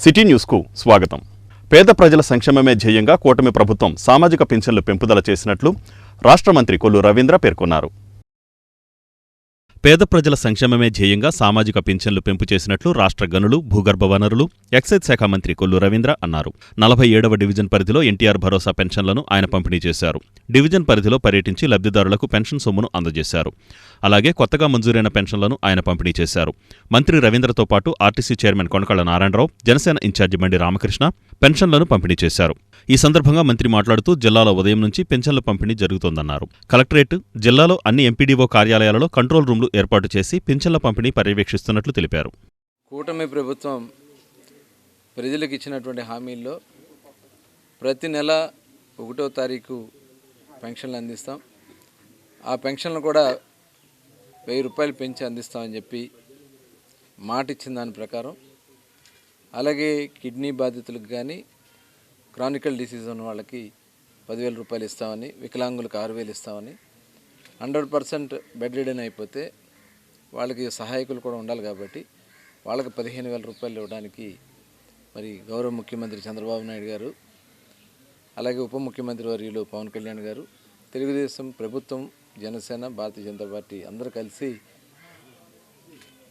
City న్యూస్కు స్వాగతం. పేద ప్రజల సంక్షేమమే ధ్యేయంగా కూటమి ప్రభుత్వం సామాజిక పింఛన్లు పెంపుదల చేసినట్లు రాష్ట్ర మంత్రి కొల్లు రవీంద్ర పేర్కొన్నారు. పేద ప్రజల సంక్షేమమే ధ్యేయంగా సామాజిక పింఛన్లు పెంపు చేసినట్లు రాష్ట్ర గనులు, భూగర్భ వనరులు, ఎక్సైజ్ శాఖ మంత్రి కొల్లు రవీంద్ర అన్నారు. 47వ డివిజన్ పరిధిలో ఎన్టీఆర్ భరోసా పెన్షన్లను ఆయన పంపిణీ చేశారు. డివిజన్ పరిధిలో పర్యటించి లబ్ధిదారులకు పెన్షన్ సొమ్మును అందజేశారు. అలాగే కొత్తగా మంజూరైన పెన్షన్లను ఆయన పంపిణీ చేశారు. మంత్రి రవీంద్రతో పాటు RTC chairman Konakalla Narayanarao, Janasena incharge Bandi Ramakrishna పెన్షన్లను పంపిణీ చేశారు. ఈ సందర్భంగా మంత్రి మాట్లాడుతూ జిల్లాలో ఉదయం నుంచి పెన్షన్ల పంపిణీ జరుగుతోందన్నారు. కలెక్టరేట్, జిల్లాలో అన్ని ఎంపీడీఓ కార్యాలయాలలో కంట్రోల్ రూమ్లు ఏర్పాటు చేసి పింఛన్ల పంపిణీ పర్యవేక్షిస్తున్నట్లు తెలిపారు. కూటమి ప్రభుత్వం ప్రజలకు ఇచ్చినటువంటి హామీల్లో ప్రతి నెల 1వ తారీఖు పెన్షన్లు అందిస్తాం. ఆ పెన్షన్లు కూడా 1000 రూపాయలు పెంచి అందిస్తామని చెప్పి మాట ఇచ్చిన దాని ప్రకారం, అలాగే కిడ్నీ బాధితులకు కానీ క్రానికల్ డిసీజ్ ఉన్న వాళ్ళకి 10,000 రూపాయలు ఇస్తామని, వికలాంగులకు 6,000 ఇస్తామని, 100% బెడ్ రిడెన్ అయిపోతే వాళ్ళకి సహాయకులు కూడా ఉండాలి కాబట్టి వాళ్ళకి 15,000 రూపాయలు ఇవ్వడానికి మరి గౌరవ ముఖ్యమంత్రి చంద్రబాబు నాయుడు గారు, అలాగే ఉప ముఖ్యమంత్రి వర్యులు పవన్ కళ్యాణ్ గారు, తెలుగుదేశం ప్రభుత్వం, జనసేన, భారతీయ జనతా పార్టీ అందరూ కలిసి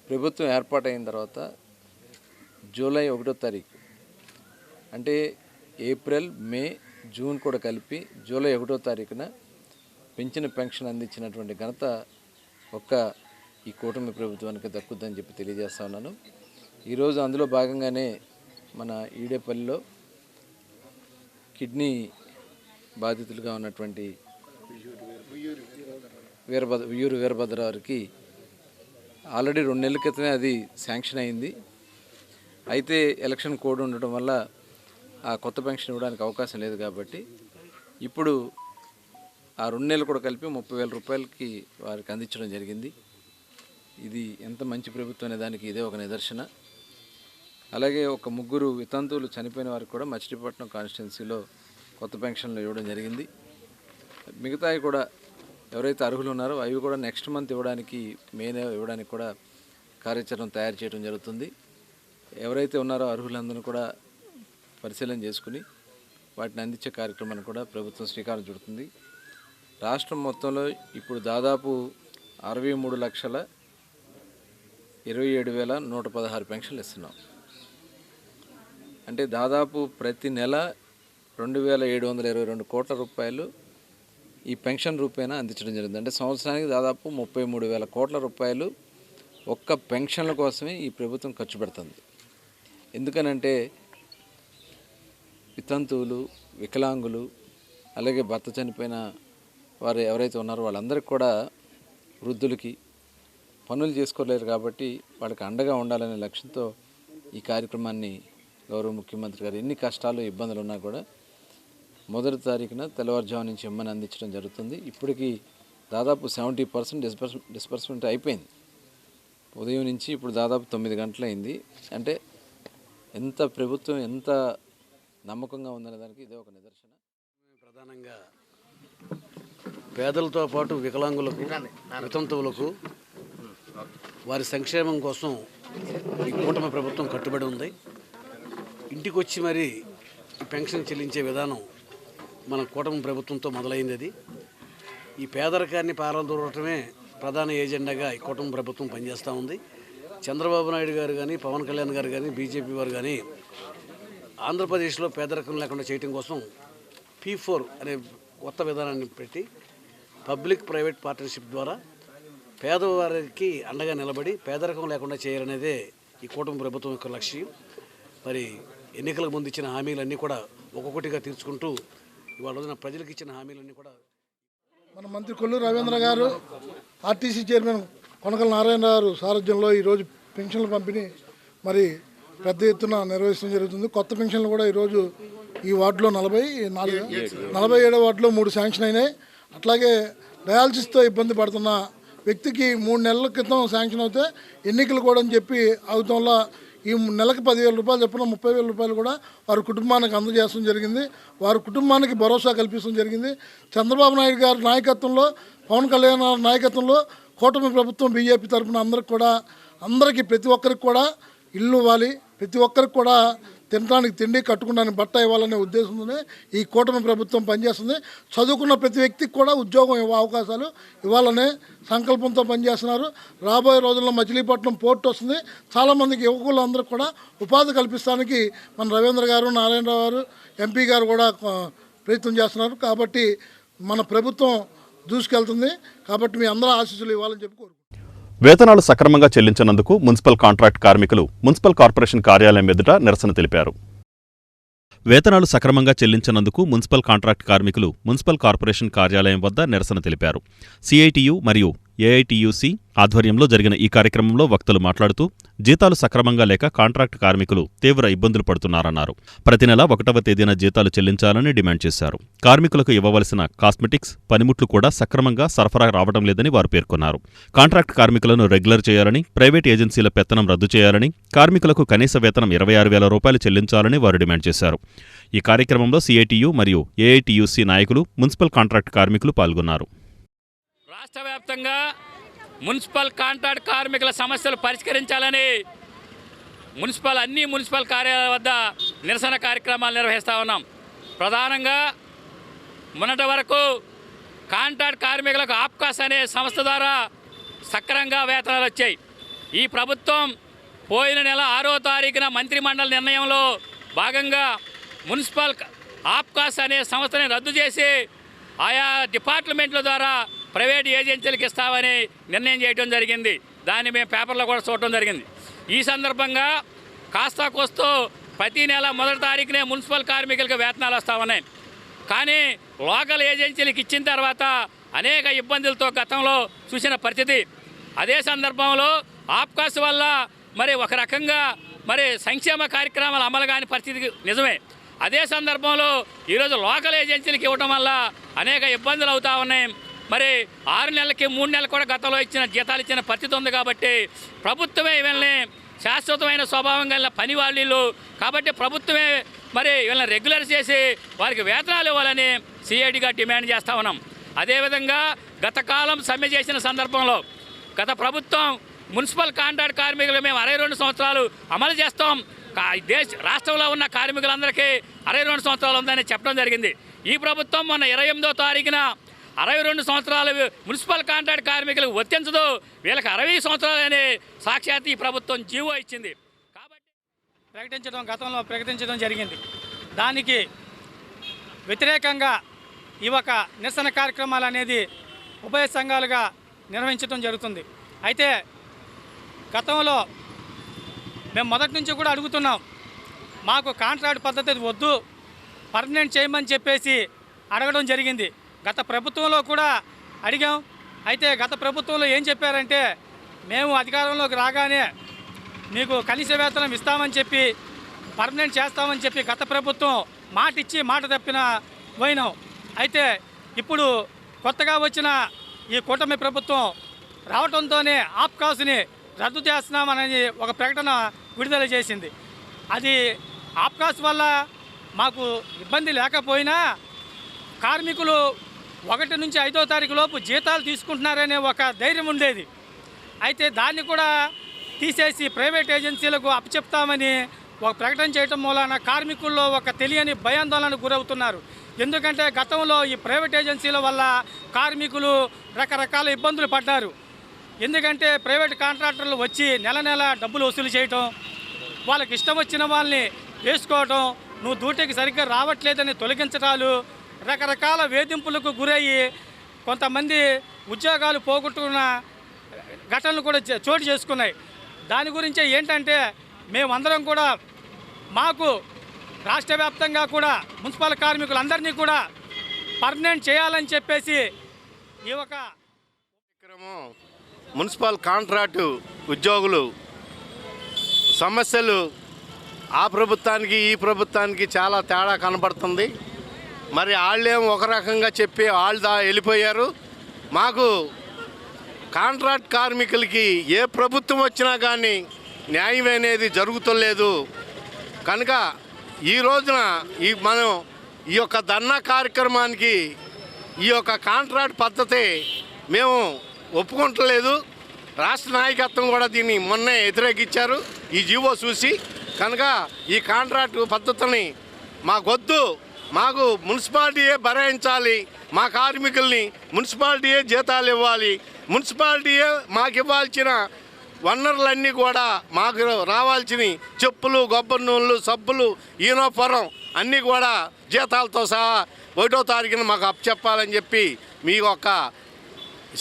ప్రభుత్వం ఏర్పాటైన తర్వాత జూలై 1వ తారీఖు అంటే ఏప్రిల్, మే, జూన్ కూడా కలిపి జూలై 1వ తారీఖున పెంచిన పెన్షన్ అందించినటువంటి ఘనత ఒక్క ఈ కూటమి ప్రభుత్వానికి దక్కుద్దని చెప్పి తెలియజేస్తా ఉన్నాను. ఈరోజు అందులో భాగంగానే మన ఈడేపల్లిలో కిడ్నీ బాధితులుగా ఉన్నటువంటి వీరభద్రవారికి ఆల్రెడీ 2 నెలల క్రితమే అది శాంక్షన్ అయింది. అయితే ఎలక్షన్ కోడ్ ఉండటం వల్ల ఆ కొత్త పెన్షన్ ఇవ్వడానికి అవకాశం లేదు కాబట్టి ఇప్పుడు ఆ 2 నెలలు కూడా కలిపి 30,000 రూపాయలకి వారికి అందించడం జరిగింది. ఇది ఎంత మంచి ప్రభుత్వం అనే దానికి ఇదే ఒక నిదర్శన. అలాగే ఒక 3 వితంతువులు చనిపోయిన వారికి కూడా మచిలీపట్నం కాన్స్టిట్యున్సీలో కొత్త పెన్షన్లు ఇవ్వడం జరిగింది. మిగతావి కూడా ఎవరైతే అర్హులు ఉన్నారో అవి కూడా నెక్స్ట్ మంత్ ఇవ్వడానికి, మేనే ఇవ్వడానికి కూడా కార్యాచరణ తయారు చేయడం జరుగుతుంది. ఎవరైతే ఉన్నారో అర్హులందరూ కూడా పరిశీలన చేసుకుని వాటిని అందించే కార్యక్రమాన్ని కూడా ప్రభుత్వం శ్రీకారం చుడుతుంది. రాష్ట్రం మొత్తంలో ఇప్పుడు దాదాపు 63,27,116 పెన్షన్లు ఇస్తున్నాం. అంటే దాదాపు ప్రతి నెల 2,722 కోట్ల రూపాయలు ఈ పెన్షన్ రూపేణా అందించడం జరిగింది. అంటే సంవత్సరానికి దాదాపు 33,000 కోట్ల రూపాయలు ఒక్క పెన్షన్ల కోసమే ఈ ప్రభుత్వం ఖర్చు పెడుతుంది. ఎందుకనంటే వితంతువులు, వికలాంగులు, అలాగే భర్త చనిపోయిన వారు ఎవరైతే ఉన్నారో వాళ్ళందరికీ కూడా, వృద్ధులకి పనులు చేసుకోలేరు కాబట్టి వాళ్ళకి అండగా ఉండాలనే లక్ష్యంతో ఈ కార్యక్రమాన్ని గౌరవ ముఖ్యమంత్రి గారు ఎన్ని కష్టాలు, ఇబ్బందులు ఉన్నా కూడా 1వ తారీఖున తెల్లవారుజాము నుంచి ఇమ్మని అందించడం జరుగుతుంది. ఇప్పటికీ దాదాపు 70% డిస్బర్స్మెంట్ అయిపోయింది. ఉదయం నుంచి ఇప్పుడు దాదాపు 9 గంటలైంది. అంటే ఎంత ప్రభుత్వం ఎంత నమ్మకంగా ఉందనే దానికి ఇదే ఒక నిదర్శన. ప్రధానంగా పేదలతో పాటు వికలాంగులకు, వితంతువులకు వారి సంక్షేమం కోసం ఈ కూటమి ప్రభుత్వం కట్టుబడి ఉంది. ఇంటికి వచ్చి మరి ఈ పెన్షన్ చెల్లించే విధానం మన కూటమి ప్రభుత్వంతో మొదలైంది. అది ఈ పేదరికాన్ని పారదోలటమే ప్రధాన ఏజెండాగా ఈ కూటమి ప్రభుత్వం పనిచేస్తూ ఉంది. చంద్రబాబు నాయుడు గారు కానీ, పవన్ కళ్యాణ్ గారు కానీ, బీజేపీ వారు కానీ ఆంధ్రప్రదేశ్లో పేదరికం లేకుండా చేయడం కోసం P4 అనే కొత్త విధానాన్ని పెట్టి పబ్లిక్ ప్రైవేట్ పార్ట్నర్షిప్ ద్వారా పేదవారికి అండగా నిలబడి పేదరికం లేకుండా చేయాలనేదే ఈ కూటమి ప్రభుత్వం యొక్క లక్ష్యం. మరి ఎన్నికలకు ముందు ఇచ్చిన హామీలన్నీ కూడా ఒక్కొక్కటిగా తీర్చుకుంటూ ఇవాళ రోజున ప్రజలకు ఇచ్చిన హామీలన్నీ కూడా మన మంత్రి కొల్లు రవీంద్ర గారు, ఆర్టీసీ చైర్మన్ కొనకళ్ళ నారాయణరావు గారు సారథ్యంలో ఈరోజు పెన్షన్ల పంపిణీ మరి పెద్ద ఎత్తున నిర్వహించడం జరుగుతుంది. కొత్త పెన్షన్లు కూడా ఈరోజు ఈ వార్డులో 47వ వార్డులో 3 శాంక్షన్ అయినాయి. అట్లాగే డయాలసిస్తో ఇబ్బంది పడుతున్న వ్యక్తికి 3 నెలల క్రితం శాంక్షన్ అవుతే ఎన్నికలు కూడా అని చెప్పి అవుతాం వల్ల ఈ నెలకు 10,000 రూపాయలు చెప్పిన 30,000 రూపాయలు కూడా వారి కుటుంబానికి అందజేయడం జరిగింది. వారి కుటుంబానికి భరోసా కల్పించడం జరిగింది. చంద్రబాబు నాయుడు గారి నాయకత్వంలో, పవన్ కళ్యాణ్ గారి నాయకత్వంలో కూటమి ప్రభుత్వం బీజేపీ తరఫున అందరికీ ప్రతి ఒక్కరికి కూడా ఇల్లు ఇవ్వాలి, ప్రతి ఒక్కరికి కూడా తినడానికి తిండి, కట్టుకోవడానికి బట్ట ఇవ్వాలనే ఉద్దేశంతోనే ఈ కూటమి ప్రభుత్వం పనిచేస్తుంది. చదువుకున్న ప్రతి వ్యక్తికి కూడా ఉద్యోగం అవకాశాలు ఇవ్వాలనే సంకల్పంతో పనిచేస్తున్నారు. రాబోయే రోజుల్లో మచిలీపట్నం పోర్టు వస్తుంది. చాలామందికి యువకులందరికీ కూడా ఉపాధి కల్పించడానికి మన రవీంద్ర గారు, నారాయణరావు గారు, ఎంపీ గారు కూడా ప్రయత్నం చేస్తున్నారు. కాబట్టి మన ప్రభుత్వం దూసుకెళ్తుంది. కాబట్టి మీ అందరూ ఆశీస్సులు ఇవ్వాలని చెప్పి కోరుకుంటున్నాను. వేతనాలు సక్రమంగా చెల్లించనందుకు మున్సిపల్ కాంట్రాక్ట్ కార్మికులు మున్సిపల్ కార్పొరేషన్ కార్యాలయం ఎదుట నిరసన తెలిపారు. వేతనాలు సక్రమంగా చెల్లించనందుకు మున్సిపల్ కాంట్రాక్ట్ కార్మికులు మున్సిపల్ కార్పొరేషన్ కార్యాలయం వద్ద నిరసన తెలిపారు. సిఐటియు మరియు ఏఐటియుసి ఆధ్వర్యంలో జరిగిన ఈ కార్యక్రమంలో వక్తలు మాట్లాడుతూ జీతాలు సక్రమంగా లేక కాంట్రాక్ట్ కార్మికులు తీవ్ర ఇబ్బందులు పడుతున్నారన్నారు. ప్రతి నెల 1వ తేదీన జీతాలు చెల్లించాలని డిమాండ్ చేశారు. కార్మికులకు ఇవ్వవలసిన కాస్మెటిక్స్, పనిముట్లు కూడా సక్రమంగా సరఫరా రావడం లేదని వారు పేర్కొన్నారు. కాంట్రాక్ట్ కార్మికులను రెగ్యులర్ చేయాలని, ప్రైవేట్ ఏజెన్సీల పెత్తనం రద్దు చేయాలని, కార్మికులకు కనీస వేతనం 26,000 రూపాయలు చెల్లించాలని వారు డిమాండ్ చేశారు. ఈ కార్యక్రమంలో సిఐటియు మరియు ఏఐటియుసి నాయకులు, మున్సిపల్ కాంట్రాక్ట్ కార్మికులు పాల్గొన్నారు. రాష్ట్ర వ్యాప్తంగా మున్సిపల్ కాంట్రాక్ట్ కార్మికుల సమస్యలు పరిష్కరించాలని అన్ని మున్సిపల్ కార్యాలయాల వద్ద నిరసన కార్యక్రమాలు నిర్వహిస్తూ ఉన్నాం. ప్రధానంగా మొన్నటి వరకు కాంట్రాక్ట్ కార్మికులకు ఆప్కాస్ అనే సంస్థ ద్వారా సక్రమంగా వేతనాలు వచ్చాయి. ఈ ప్రభుత్వం పోయిన నెల 6వ తారీఖున మంత్రిమండలి నిర్ణయంలో భాగంగా మున్సిపల్ ఆప్కాస్ అనే సంస్థని రద్దు చేసి ఆయా డిపార్ట్మెంట్ల ద్వారా ప్రైవేట్ ఏజెన్సీలకు ఇస్తామని నిర్ణయం చేయడం జరిగింది. దాన్ని మేము పేపర్లో కూడా చూడటం జరిగింది. ఈ సందర్భంగా కాస్తా కోస్తూ ప్రతి నెల 1వ తారీఖునే మున్సిపల్ కార్మికులకు వేతనాలు వస్తామన్నాయి. కానీ లోకల్ ఏజెన్సీలకు ఇచ్చిన తర్వాత అనేక ఇబ్బందులతో గతంలో చూసిన పరిస్థితి. అదే సందర్భంలో ఆప్కాస్ వల్ల మరి ఒక రకంగా సంక్షేమ కార్యక్రమాలు అమలు కాని పరిస్థితి నిజమే. అదే సందర్భంలో ఈరోజు లోకల్ ఏజెన్సీలకు ఇవ్వడం వల్ల అనేక ఇబ్బందులు అవుతూ ఉన్నాయి. 6 నెలలకి 3 నెలలు కూడా గతంలో జీతాలు ఇచ్చిన పరిస్థితి ఉంది. కాబట్టి ప్రభుత్వమే వీళ్ళని శాశ్వతమైన స్వభావం గల పని వాళ్ళు కాబట్టి ప్రభుత్వమే వీళ్ళని రెగ్యులర్ చేసి వారికి వేతనాలు ఇవ్వాలని సిఐడిగా డిమాండ్ చేస్తూ ఉన్నాం. అదేవిధంగా గత కాలం సమ్మె చేసిన సందర్భంలో గత ప్రభుత్వం మున్సిపల్ కాంట్రాక్ట్ కార్మికులు మేము 62 సంవత్సరాలు అమలు చేస్తాం, రాష్ట్రంలో ఉన్న కార్మికులందరికీ 62 సంవత్సరాలు ఉందని చెప్పడం జరిగింది. ఈ ప్రభుత్వం మొన్న 28వ తారీఖున 62 సంవత్సరాలు మున్సిపల్ కాంట్రాక్ట్ కార్మికులకు వర్తించదు, వీళ్ళకి 60 సంవత్సరాలని సాక్షాత్ ఈ ప్రభుత్వం జీవో ఇచ్చింది. కాబట్టి గతంలో ప్రకటించడం జరిగింది. దానికి వ్యతిరేకంగా ఈ ఒక నిరసన కార్యక్రమాలు అనేది ఉభయ సంఘాలుగా నిర్వహించడం జరుగుతుంది. అయితే గతంలో మేము మొదటి నుంచి కూడా అడుగుతున్నాం, మాకు కాంట్రాక్ట్ పద్ధతి వద్దు, పర్మనెంట్ చేయమని చెప్పేసి అడగడం జరిగింది. గత ప్రభుత్వంలో కూడా అడిగాం. అయితే గత ప్రభుత్వంలో ఏం చెప్పారంటే, మేము అధికారంలోకి రాగానే మీకు కనీస వేతనం ఇస్తామని చెప్పి, పర్మనెంట్ చేస్తామని చెప్పి గత ప్రభుత్వం మాట ఇచ్చి మాట తప్పిన పోయినాం. అయితే ఇప్పుడు కొత్తగా వచ్చిన ఈ కూటమి ప్రభుత్వం రావడంతోనే ఆప్కాస్ని రద్దు చేస్తున్నామనేది ఒక ప్రకటన విడుదల చేసింది. అది ఆప్కాస్ వల్ల మాకు ఇబ్బంది లేకపోయినా కార్మికులు 1 నుంచి 5వ తారీఖు లోపు జీతాలు తీసుకుంటున్నారనే ఒక ధైర్యం ఉండేది. అయితే దాన్ని కూడా తీసేసి ప్రైవేట్ ఏజెన్సీలకు అప్పచెప్తామని ఒక ప్రకటన చేయడం మూలాన కార్మికుల్లో ఒక తెలియని భయాందోళనకు గురవుతున్నారు. ఎందుకంటే గతంలో ఈ ప్రైవేట్ ఏజెన్సీల వల్ల కార్మికులు రకరకాల ఇబ్బందులు పడ్డారు. ఎందుకంటే ప్రైవేట్ కాంట్రాక్టర్లు వచ్చి నెల నెల డబ్బులు వసూలు చేయటం, వాళ్ళకి ఇష్టం వచ్చిన వాళ్ళని వేసుకోవటం, నువ్వు డ్యూటీకి సరిగ్గా రావట్లేదని తొలగించడాలు, రకరకాల వేధింపులకు గురయ్యి కొంతమంది ఉద్యోగాలు పోగొట్టుకున్న ఘటనలు కూడా చోటు చేసుకున్నాయి. దాని గురించే ఏంటంటే మేమందరం కూడా మాకు రాష్ట్ర వ్యాప్తంగా కూడా మున్సిపల్ కార్మికులందరినీ కూడా పర్మనెంట్ చేయాలని చెప్పేసి ఈ ఒక మున్సిపల్ కాంట్రాక్టు ఉద్యోగులు సమస్యలు ఆ ప్రభుత్వానికి ఈ ప్రభుత్వానికి చాలా తేడా కనబడుతుంది. మరి వాళ్ళేమో ఒక రకంగా చెప్పి వాళ్ళు వెళ్ళిపోయారు. మాకు కాంట్రాక్ట్ కార్మికులకి ఏ ప్రభుత్వం వచ్చినా కానీ న్యాయం అనేది జరుగుతలేదు. కనుక ఈ రోజున మనం ఈ యొక్క ధర్నా కార్యక్రమానికి ఈ యొక్క కాంట్రాక్ట్ పద్ధతి మేము ఒప్పుకుంటలేదు. రాష్ట్ర నాయకత్వం కూడా దీన్ని మొన్నే వ్యతిరేకించారు. ఈ జీవో చూసి కనుక ఈ కాంట్రాక్టు పద్ధతిని మాకొద్దు. మాకు మున్సిపాలిటీయే భరాయించాలి. మా కార్మికుల్ని మున్సిపాలిటీయే జీతాలు ఇవ్వాలి. మున్సిపాలిటీయే మాకు ఇవ్వాల్సిన వనరులన్నీ కూడా మాకు రావాల్సిన చెప్పులు, కొబ్బరి నూనెలు, సబ్బులు, ఈనోపురం అన్నీ కూడా జీతాలతో సహా 1వ తారీఖున మాకు అప్పచెప్పాలని చెప్పి మీకు ఒక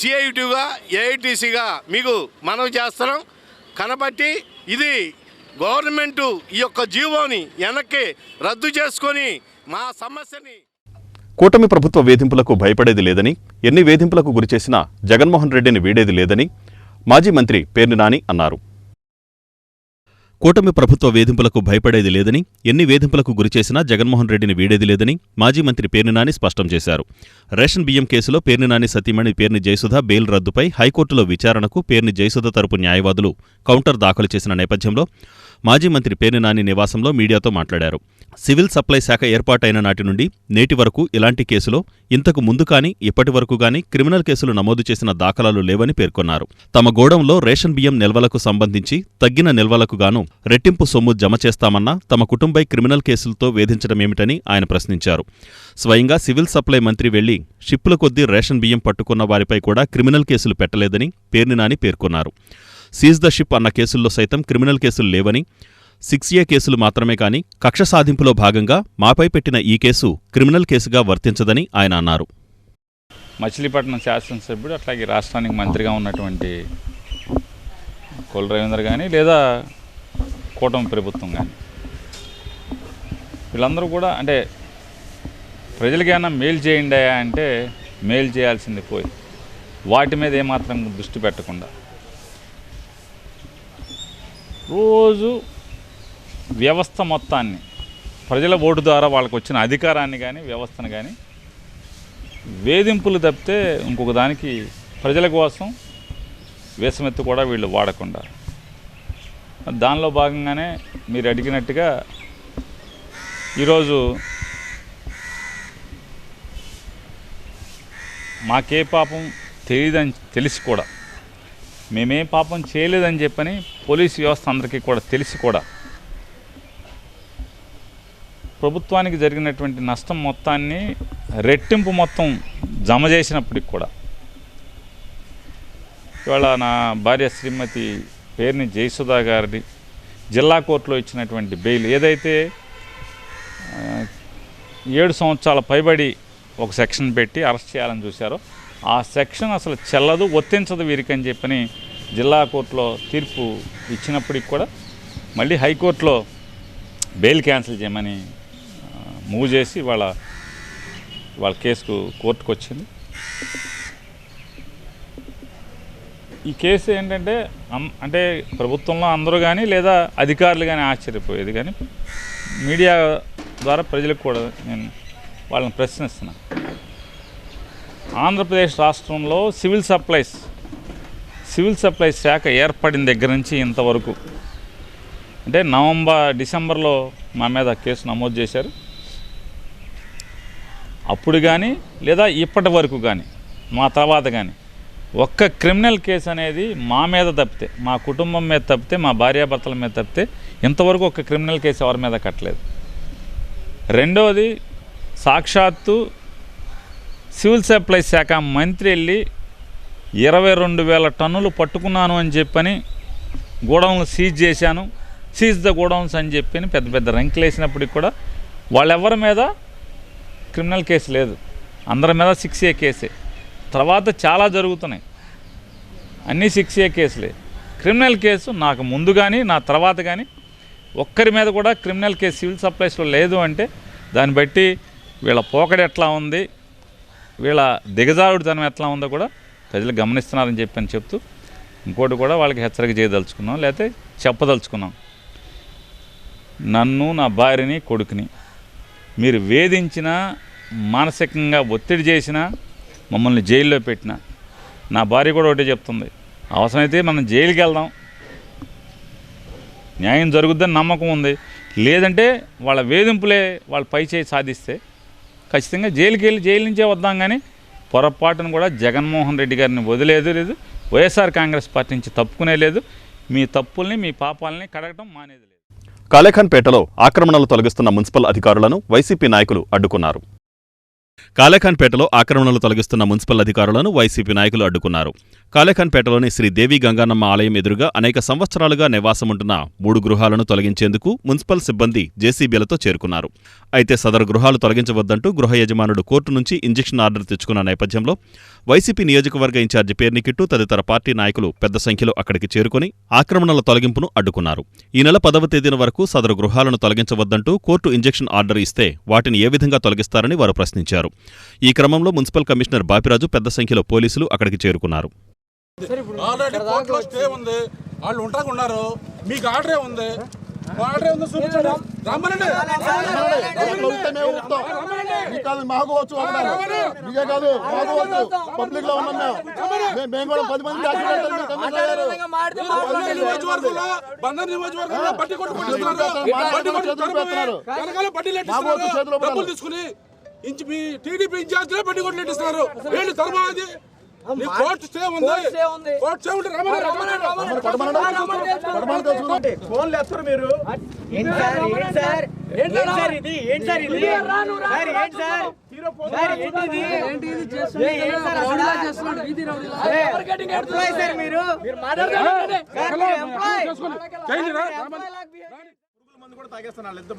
సిఐటిగా ఏఐటీసీగా మీకు మనవి చేస్తున్నాం. కనబట్టి ఇది గవర్నమెంటు ఈ యొక్క జీవోని వెనక్కి రద్దు చేసుకొని మా సమస్యని. కూటమి ప్రభుత్వ వేధింపులకు భయపడేది లేదని, ఎన్ని వేధింపులకు గురిచేసినా జగన్మోహన్ రెడ్డిని వీడేది లేదని మాజీ మంత్రి పేర్ని నాని అన్నారు. కూటమి ప్రభుత్వ వేధింపులకు భయపడేది లేదని, ఎన్ని వేధింపులకు గురిచేసినా జగన్మోహన్ రెడ్డిని వీడేది లేదని మాజీ మంత్రి పేర్ని నాని స్పష్టం చేశారు. రేషన్ బియ్యం కేసులో పేర్ని నాని సతీమణి పేర్ని జయసుధ బెయిల్ రద్దుపై హైకోర్టులో విచారణకు పేర్ని జయసుధ తరపు న్యాయవాదులు కౌంటర్ దాఖలు చేసిన నేపథ్యంలో మాజీ మంత్రి పేర్ని నాని నివాసంలో మీడియాతో మాట్లాడారు. సివిల్ సప్లై శాఖ ఏర్పాటైన నాటి నుండి నేటి వరకు ఇలాంటి కేసులో ఇంతకు ముందు కానీ ఇప్పటి వరకు కానీ క్రిమినల్ కేసులు నమోదు చేసిన దాఖలాలు లేవని పేర్కొన్నారు. తమ గోడౌన్లో రేషన్ బియ్యం నిల్వలకు సంబంధించి తగ్గిన నిల్వలకు గాను రెట్టింపు సొమ్ము జమ చేస్తామన్నా తమ కుటుంబై క్రిమినల్ కేసులతో వేధించడమేమిటని ఆయన ప్రశ్నించారు. స్వయంగా సివిల్ సప్లై మంత్రి వెళ్లి షిప్పుల కొద్దీ రేషన్ బియ్యం పట్టుకున్న వారిపై కూడా క్రిమినల్ కేసులు పెట్టలేదని పేర్ని నాని పేర్కొన్నారు. సీజ్ ద షిప్ అన్న కేసుల్లో సైతం క్రిమినల్ కేసులు లేవని, 6A కేసులు మాత్రమే కాని కక్ష సాధింపులో భాగంగా మాపై పెట్టిన ఈ కేసు క్రిమినల్ కేసుగా వర్తించదని ఆయన అన్నారు. మచిలీపట్నం శాసనసభ్యుడు అట్లాగే రాష్ట్రానికి మంత్రిగా ఉన్నటువంటి కొల్లు రవీంద్ర కానీ లేదా కూటమి ప్రభుత్వం కానీ వీళ్ళందరూ కూడా అంటే ప్రజలకైనా మేలు చేయండి అంటే మేలు చేయాల్సింది పోయి వాటి మీద ఏమాత్రం దృష్టి పెట్టకుండా రోజు వ్యవస్థ మొత్తాన్ని ప్రజల ఓటు ద్వారా వాళ్ళకు వచ్చిన అధికారాన్ని కానీ వ్యవస్థను కానీ వేధింపులు తప్పితే ఇంకొక దానికి ప్రజల కోసం వేసమెత్తు కూడా వీళ్ళు వాడకుండా దానిలో భాగంగానే మీరు అడిగినట్టుగా ఈరోజు మాకే పాపం తెలియదని తెలిసి కూడా మేమేం పాపం చేయలేదని చెప్పని పోలీసు వ్యవస్థ అందరికీ కూడా తెలిసి కూడా ప్రభుత్వానికి జరిగినటువంటి నష్టం మొత్తాన్ని రెట్టింపు మొత్తం జమ చేసినప్పటికి కూడా ఇవాళ నా భార్య శ్రీమతి పేర్ని జయసుధ గారి జిల్లా కోర్టులో ఇచ్చినటువంటి బెయిల్ ఏదైతే 7 సంవత్సరాల పైబడి ఒక సెక్షన్ పెట్టి అరెస్ట్ చేయాలని చూశారో ఆ సెక్షన్ అసలు చెల్లదు, వర్తించదు వీరికని చెప్పని జిల్లా కోర్టులో తీర్పు ఇచ్చినప్పటికి కూడా మళ్ళీ హైకోర్టులో బెయిల్ క్యాన్సిల్ చేయమని మూవ్ చేసి వాళ్ళ కేసుకు కోర్టుకు వచ్చింది. ఈ కేసు ఏంటంటే అంటే ప్రభుత్వంలో అందరూ కానీ లేదా అధికారులు కానీ ఆశ్చర్యపోయేది, కానీ మీడియా ద్వారా ప్రజలకు కూడా నేను వాళ్ళని ప్రశ్నిస్తున్నాను. ఆంధ్రప్రదేశ్ రాష్ట్రంలో సివిల్ సప్లైస్ శాఖ ఏర్పడిన దగ్గర నుంచి ఇంతవరకు అంటే డిసెంబర్లో మా మీద కేసు నమోదు చేశారు. అప్పుడు కానీ లేదా ఇప్పటి వరకు కానీ మా తర్వాత కానీ ఒక్క క్రిమినల్ కేసు అనేది మా మీద తప్పితే, మా కుటుంబం మీద తప్పితే, మా భార్యాభర్తల మీద తప్పితే ఇంతవరకు ఒక క్రిమినల్ కేసు ఎవరి మీద కట్టలేదు. రెండవది, సాక్షాత్తు సివిల్ సప్లైస్ శాఖ మంత్రి వెళ్ళి 22,000 టన్నులు పట్టుకున్నాను అని చెప్పని గోడౌన్లు సీజ్ చేశాను, సీజ్ ద గోడౌన్స్ అని చెప్పి పెద్ద పెద్ద రంకులు వేసినప్పటికి కూడా వాళ్ళెవరి మీద క్రిమినల్ కేసు లేదు. అందరి మీద 6A కేసే. తర్వాత చాలా జరుగుతున్నాయి, అన్నీ 6A కేసులే. క్రిమినల్ కేసు నాకు ముందు కానీ నా తర్వాత కానీ ఒక్కరి మీద కూడా క్రిమినల్ కేసు సివిల్ సప్లైస్లో లేదు అంటే దాన్ని బట్టి వీళ్ళ పోకడ ఎట్లా ఉంది, వీళ్ళ దిగజారుడుతనం ఎట్లా ఉందో కూడా ప్రజలు గమనిస్తున్నారని చెప్తూ ఇంకోటి కూడా వాళ్ళకి హెచ్చరిక చేయదలుచుకున్నాం, లేకపోతే చెప్పదలుచుకున్నాం. నన్ను, నా భార్యని, కొడుకుని మీరు వేధించినా, మానసికంగా ఒత్తిడి చేసినా, మమ్మల్ని జైల్లో పెట్టినా, నా భార్య కూడా ఒకటే చెప్తుంది, అవసరమైతే మనం జైలుకి వెళ్దాం, న్యాయం జరుగుద్దని నమ్మకం ఉంది, లేదంటే వాళ్ళ వేధింపులే వాళ్ళ పై చేయి సాధిస్తే ఖచ్చితంగా జైలుకి వెళ్ళి జైలు నుంచే వద్దాం. కానీ పొరపాటును కూడా జగన్మోహన్ రెడ్డి గారిని వదిలేదు, వైఎస్ఆర్ కాంగ్రెస్ పార్టీ నుంచి తప్పుకునే లేదు, మీ తప్పుల్ని మీ పాపాలని కడగటం మానేది లేదు. కాలేఖాన్పేటలో ఆక్రమణలు తొలగిస్తున్న మున్సిపల్ అధికారులను వైసీపీ నాయకులు అడ్డుకున్నారు. కాలేఖాన్పేటలో ఆక్రమణలు తొలగిస్తున్న మున్సిపల్ అధికారులను వైసీపీ నాయకులు అడ్డుకున్నారు. కాలేఖాన్పేటలోని శ్రీ దేవి గంగానమ్మ ఆలయం ఎదురుగా అనేక సంవత్సరాలుగా నివాసముంటున్న 3 గృహాలను తొలగించేందుకు మున్సిపల్ సిబ్బంది జేసీబీలతో చేరుకున్నారు. అయితే సదరు గృహాలు తొలగించవద్దంటూ గృహ యజమానుడు కోర్టు నుంచి ఇంజెక్షన్ ఆర్డర్ తెచ్చుకున్న నేపథ్యంలో వైసీపీ నియోజకవర్గ ఇన్ఛార్జి పేర్నికిట్టు తదితర పార్టీ నాయకులు పెద్ద సంఖ్యలో అక్కడికి చేరుకుని ఆక్రమణల తొలగింపును అడ్డుకున్నారు. ఈ నెల 10వ తేదీన వరకు సదరు గృహాలను తొలగించవద్దంటూ కోర్టు ఇంజెక్షన్ ఆర్డర్ ఇస్తే వాటిని ఏ విధంగా తొలగిస్తారని వారు ప్రశ్నించారు. ఈ క్రమంలో మున్సిపల్ కమిషనర్ బాపిరాజు పెద్ద సంఖ్యలో పోలీసులు అక్కడికి చేరుకున్నారు. ఆల్రెడీ కోర్టులో స్టే ఉంది, వాళ్ళు ఉంటాకున్నారు, మీకు ఆర్డరే ఉంది, ఆర్డరే ఉంది చూపించండి. రమ్మనండి. పబ్లిక్ లో ఉన్నాం మేము కూడా 10 మంది బందర్ నియోజకవర్గంలో బట్టి కొట్టు తీసుకుని మీ టీడీపీ ఇన్ఛార్జ్ బట్టి కొట్టు ఇస్తున్నారు. ఏంటి తర్వాత కోర్టు స్టే ఉంది, కోర్టు స్టే ఉంటే ఫోన్లు ఎత్తారు మీరు.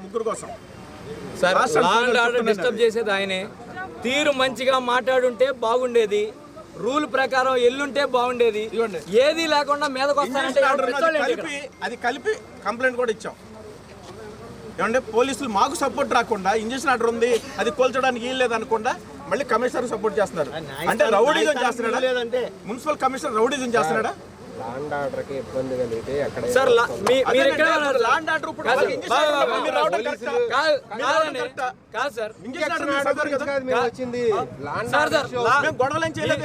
ముగ్గురు కోసం డిస్టర్బ్ చేసేది ఆయనే. తీరు మంచిగా మాట్లాడుంటే బాగుండేది, రూల్ ప్రకారం ఎల్లుంటే బాగుండేది. ఏది లేకుండా మీదకి వస్తానంటే అది కలిపి కంప్లైంట్ కూడా ఇచ్చాం. ఏమంటే పోలీసులు మాకు సపోర్ట్ రాకుండా ఇంజక్షన్ ఆర్డర్ ఉంది అది కోల్చడానికి ఏం లేదనకుండా మళ్ళీ కమిషనర్ సపోర్ట్ చేస్తున్నారు. అంటే రౌడీజం చేస్తున్నాడా, లేదంటే మున్సిపల్ కమిషనర్ రౌడీజం చేస్తున్నాడా? లాండ్ ఆర్డర్ కి ఇబ్బంది కలిగితే అక్కడ సార్ లాండ్ ఆర్డర్ ఇప్పుడు వచ్చింది గొడవలు ఏం చేయలేదు,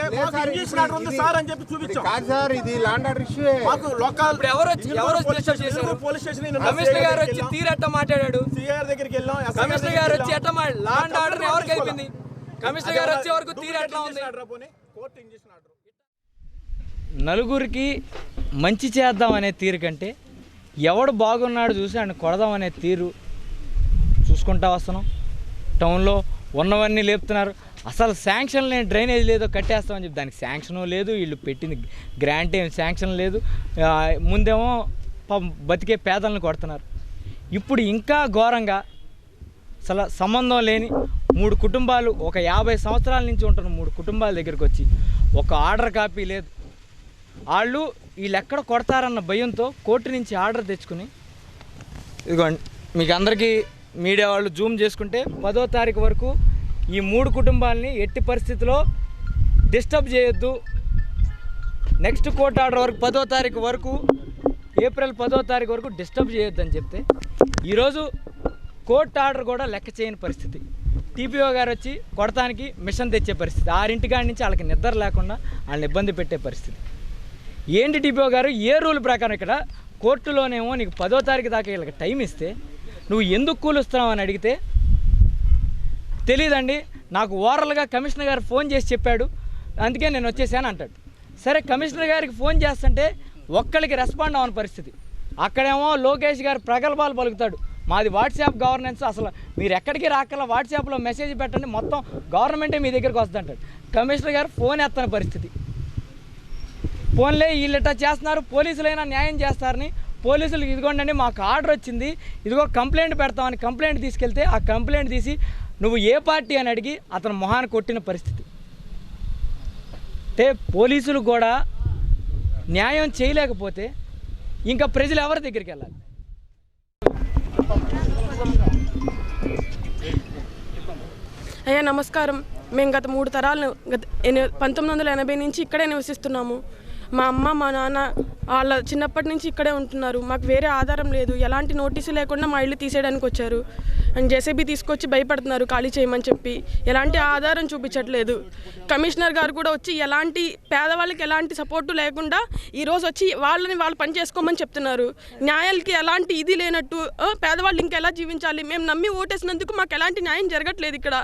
ఇంజక్షన్ ఆర్డర్ ఉంది సార్ అని చెప్పి చూపించాం. కాదు సార్, ఇది లాండ్ ఆర్డర్ ఇష్యూ. మాకు లోకల్ పోలీస్ స్టేషన్ కమిషనర్ గారు వచ్చి తీరట్ట మాట్లాడాడు. సిఆర్ దగ్గరికి వెళ్ళాం, కమిషనర్ గారు వచ్చి ఎట్ట లాండ్ ఆర్డర్ ఎవరికి అయిపోయింది, కమిషనర్ గారు వచ్చే వరకు తీరట్లా ఉంది. కోర్టు ఇంజక్షన్ ఆర్డర్ నలుగురికి మంచి చేద్దాం అనే తీరు కంటే ఎవడు బాగున్నాడు చూసి ఆయన కొడదామనే తీరు చూసుకుంటా వస్తున్నాం. టౌన్లో ఉన్నవన్నీ లేపుతున్నారు. అసలు శాంక్షన్ లేని డ్రైనేజ్ లేదో కట్టేస్తామని చెప్పి దానికి శాంక్షను లేదు, వీళ్ళు పెట్టింది గ్రాంట్ ఏం శాంక్షన్ లేదు. ముందేమో బతికే పేదలను కొడుతున్నారు. ఇప్పుడు ఇంకా ఘోరంగా అసలు సంబంధం లేని 3 కుటుంబాలు, ఒక 50 సంవత్సరాల నుంచి ఉంటున్న 3 కుటుంబాల దగ్గరికి వచ్చి ఒక ఆర్డర్ కాపీ లేదు. వాళ్ళు వీళ్ళెక్కడ కొడతారన్న భయంతో కోర్టు నుంచి ఆర్డర్ తెచ్చుకుని, ఇదిగోండి మీకు అందరికీ మీడియా వాళ్ళు జూమ్ చేసుకుంటే 10వ తారీఖు వరకు ఈ 3 కుటుంబాలని ఎట్టి పరిస్థితిలో డిస్టర్బ్ చేయొద్దు, నెక్స్ట్ కోర్టు ఆర్డర్ వరకు 10వ తారీఖు వరకు, ఏప్రిల్ 10వ తారీఖు వరకు డిస్టర్బ్ చేయొద్దు అని చెప్తే ఈరోజు కోర్టు ఆర్డర్ కూడా లెక్క చేయని పరిస్థితి. టీపీఓ గారు వచ్చి కొడటానికి మిషన్ తెచ్చే పరిస్థితి. 6 కాడి నుంచి వాళ్ళకి నిద్ర లేకుండా వాళ్ళని ఇబ్బంది పెట్టే పరిస్థితి. ఏంటి టీపీఓ గారు, ఏ రూల్ ప్రకారం ఇక్కడ కోర్టులోనేమో నీకు 10వ తారీఖు దాకా వీళ్ళకి టైం ఇస్తే నువ్వు ఎందుకు కూలుస్తున్నావు అని అడిగితే తెలియదండి, నాకు ఓవరాల్గా కమిషనర్ గారు ఫోన్ చేసి చెప్పాడు, అందుకే నేను వచ్చేసాను అంటాడు. సరే, కమిషనర్ గారికి ఫోన్ చేస్తుంటే ఒక్కరికి రెస్పాండ్ అవ్వని పరిస్థితి. అక్కడేమో లోకేష్ గారు ప్రగల్భాలు పలుకుతాడు, మాది వాట్సాప్ గవర్నెన్స్, అసలు మీరు ఎక్కడికి రాకల్లా వాట్సాప్లో మెసేజ్ పెట్టండి, మొత్తం గవర్నమెంటే మీ దగ్గరికి వస్తుంది అంటాడు. కమిషనర్ గారు ఫోన్ ఎత్తని పరిస్థితి. ఫోన్లే వీళ్ళట చేస్తున్నారు, పోలీసులైనా న్యాయం చేస్తారని పోలీసులు ఇదిగోండి మాకు ఆర్డర్ వచ్చింది, ఇదిగో కంప్లైంట్ పెడతామని కంప్లైంట్ తీసుకెళ్తే ఆ కంప్లైంట్ తీసి నువ్వు ఏ పార్టీ అని అడిగి అతను మొహాన్ని కొట్టిన పరిస్థితి. అంటే పోలీసులు కూడా న్యాయం చేయలేకపోతే ఇంకా ప్రజలు ఎవరి దగ్గరికి వెళ్ళాలి? అయ్యా నమస్కారం. మేము గత 3 తరాలు 1980 నుంచి ఇక్కడే నివసిస్తున్నాము. మా అమ్మ మా నాన్న వాళ్ళ చిన్నప్పటి నుంచి ఇక్కడే ఉంటున్నారు. మాకు వేరే ఆధారం లేదు, ఎలాంటి నోటీసు లేకుండా మా ఇల్లు తీసేయడానికి వచ్చారు. అండ్ జేసీబీ తీసుకొచ్చి భయపడుతున్నారు ఖాళీ చేయమని చెప్పి, ఎలాంటి ఆధారం చూపించట్లేదు. కమిషనర్ గారు కూడా వచ్చి ఎలాంటి పేదవాళ్ళకి ఎలాంటి సపోర్టు లేకుండా ఈరోజు వచ్చి వాళ్ళు పని చేసుకోమని చెప్తున్నారు. న్యాయాలకి ఎలాంటి ఇది లేనట్టు పేదవాళ్ళు ఇంకెలా జీవించాలి? మేము నమ్మి ఓటేసినందుకు మాకు ఎలాంటి న్యాయం జరగట్లేదు ఇక్కడ.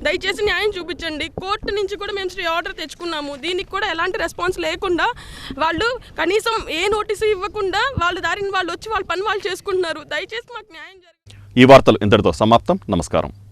దయచేసి న్యాయం చూపించండి. కోర్టు నుంచి కూడా మేము స్టే ఆర్డర్ తెచ్చుకున్నాము, దీనికి కూడా ఎలాంటి రెస్పాన్స్ లేకుండా వాళ్ళు కనీసం ఏ నోటీసు ఇవ్వకుండా వాళ్ళ దారిని వాళ్ళు వచ్చి వాళ్ళ పని వాళ్ళు చేసుకుంటున్నారు. దయచేసి మాకు న్యాయం జరగాలి. ఈ వార్తలు ఇంతటితో సమాప్తం. నమస్కారం.